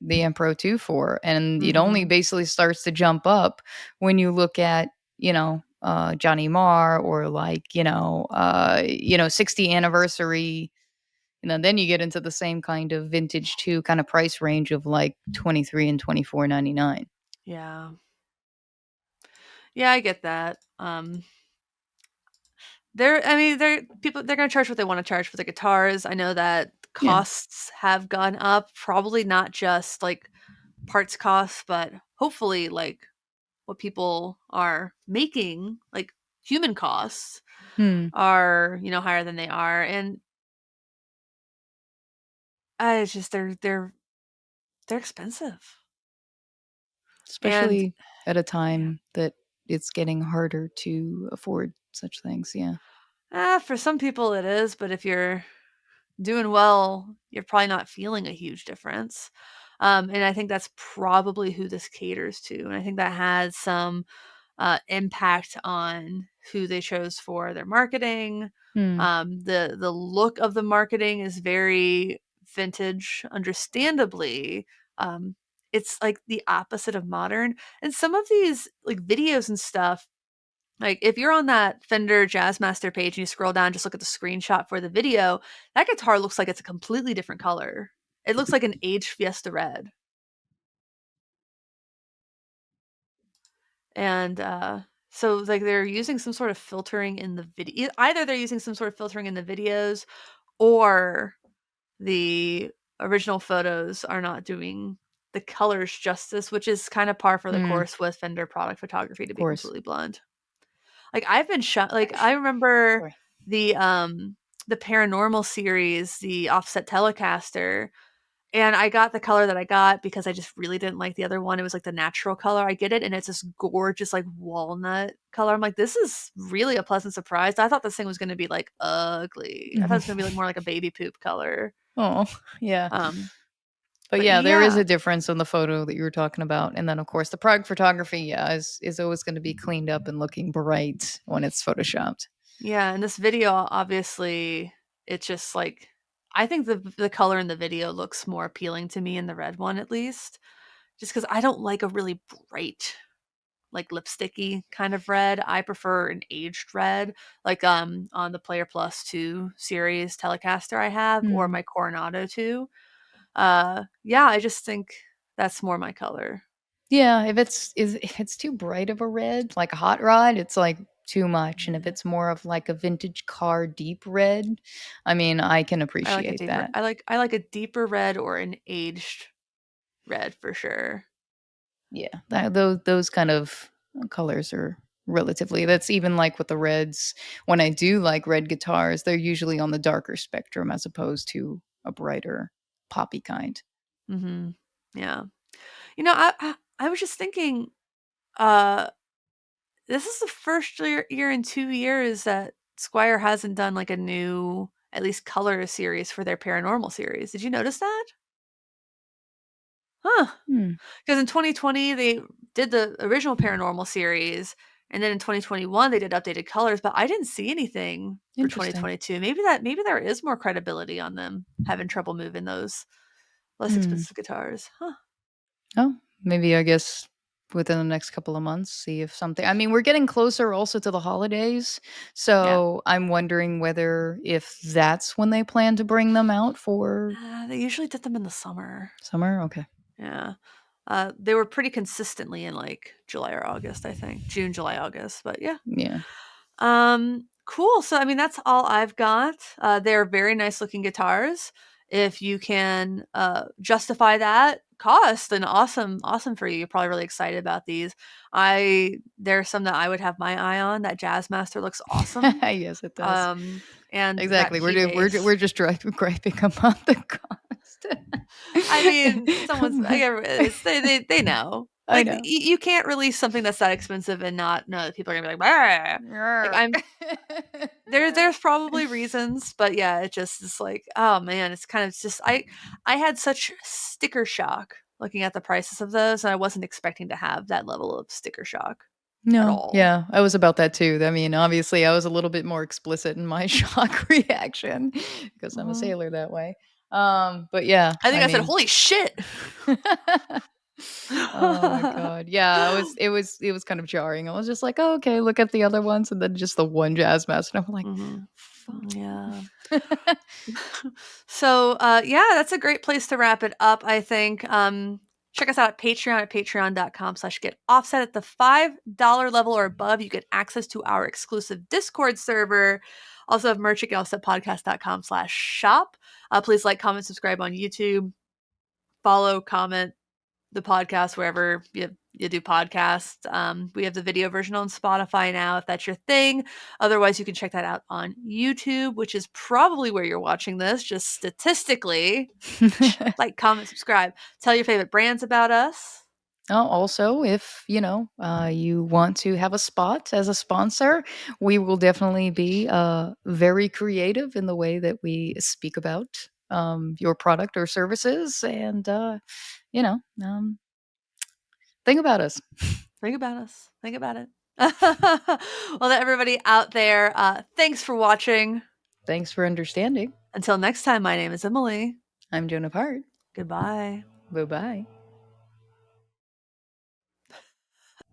the M Pro 2 for, and it only Mhm. basically starts to jump up when you look at, Johnny Marr, or, like, 60 anniversary. Then you get into the same kind of vintage 2 kind of price range of, like, 23 and 24.99. Yeah. Yeah, I get that. They're gonna charge what they wanna charge for the guitars. I know that Yeah. costs have gone up, probably not just, like, parts costs, but hopefully, like, what people are making, like, human costs Hmm. are, higher than they are, and, it's just they're expensive, and, Especially at a yeah. time that it's getting harder to afford such things, yeah. For some people it is, but if you're doing well, you're probably not feeling a huge difference. And I think that's probably who this caters to. And I think that has some impact on who they chose for their marketing. Hmm. The look of the marketing is very vintage, understandably. Um, it's like the opposite of modern. And some of these like videos and stuff, like, if you're on that Fender Jazzmaster page and you scroll down, just look at the screenshot for the video, that guitar looks like it's a completely different color. It looks like an aged Fiesta Red. And, so, like, they're using some sort of filtering in the video. Either they're using some sort of filtering in the videos, or the original photos are not doing the colors justice, which is kind of par for the Mm, course with Fender product photography, to of be course. completely blunt. Like, I've been shot. Like, I remember Sorry. the, um the Paranormal series, the Offset Telecaster, and I got the color that I got because I just really didn't like the other one. It was, like, the natural color. I get it, and it's this gorgeous, like, walnut color. I'm like, "This is really a pleasant surprise." I thought this thing was gonna be, like, ugly. I thought it was gonna be, like, more like a baby poop color. Oh, yeah. Um, But but yeah, there is yeah. a difference in the photo that you were talking about, and then, of course, the product photography, yeah, is always gonna be cleaned up and looking bright when it's photoshopped. Yeah, in this video, obviously, it's just, like, I think the color in the video looks more appealing to me in the red one, at least. just because I don't like a really bright, like lipsticky kind of red. I prefer an aged red, like on the Player Plus 2 series Telecaster I have, or Hmm. my Coronado 2. Yeah, I just think that's more my color. Yeah, if it's too bright of a red, like a hot rod, it's like too much. And if Yeah. it's more of like a vintage car deep red, I mean, I can I like a appreciate deeper that. I like a deeper red or an aged red for sure. Yeah, those kind of colors are relatively that's even like with the reds. When I do like red guitars, they're usually on the darker spectrum as opposed to a brighter poppy kind. Mhm. Yeah. I was just thinking, uh, this is the first year in 2 years that Squire hasn't done, like, a new, at least color series for their paranormal series. Did you notice that? Huh. Hmm, 'Cause in 2020, they did the original paranormal series, and then in 2021, they did updated colors, but I didn't see anything for interesting. 2022. Maybe there is more credibility on them having trouble moving those less Hmm. expensive guitars. Huh. Oh, maybe I guess within the next couple of months, see if something. I mean, we're getting closer also to the holidays, Yeah. so I'm wondering whether if that's when they plan to bring them out for They usually did them in the summer. summer. Okay. Yeah. They were pretty consistently in, like, July or August, I think. June, July, August, but yeah. Yeah. Cool. So, I mean, that's all I've got. They're very nice looking guitars. If you can justify that cost, then awesome for you. You're probably really excited about these. There's some that I would have my eye on. That Jazzmaster looks awesome. Yes, it does. And that Exactly. Key bass. We're just griping about the cost. I mean, I get it's they know. I Like, know. you can't release something that's that expensive and not know that people are gonna be like, "Bah." Like, Yarr. there's probably reasons, but yeah, it just is like, oh man, it's kind of just I had such sticker shock looking at the prices of those, and I wasn't expecting to have that level of sticker shock at No, all. yeah, I was about that too. I mean, obviously, I was a little bit more explicit in my shock reaction because I'm a Mhm. sailor that way. But yeah, I think I I said, mean, "Holy shit." oh my god, yeah, it was kind of jarring. I was just like, oh, okay, look at the other ones, and then just the one jazz master, and I'm like, Mhm. fuck. Yeah. So, yeah, that's a great place to wrap it up, I think. Check us out at Patreon at patreon.com/get offset. At the $5 level or above, you get access to our exclusive Discord server. Also have merch at getoffsetpodcast.com/shop. Please like, comment, subscribe on YouTube, follow, comment, the podcast wherever you do podcasts. We have the video version on Spotify now, if that's your thing. Otherwise, you can check that out on YouTube, which is probably where you're watching this, just statistically. Like, comment, subscribe. Tell your favorite brands about us. Oh, also, if you want to have a spot as a sponsor, we will definitely be very creative in the way that we speak about your product or services, and you know, um, think about us. Think about us. Think about it. Well, to everybody out there, thanks for watching. Thanks for understanding. Until next time, my name is Emily. I'm Joan of Heart. Goodbye. Bye bye.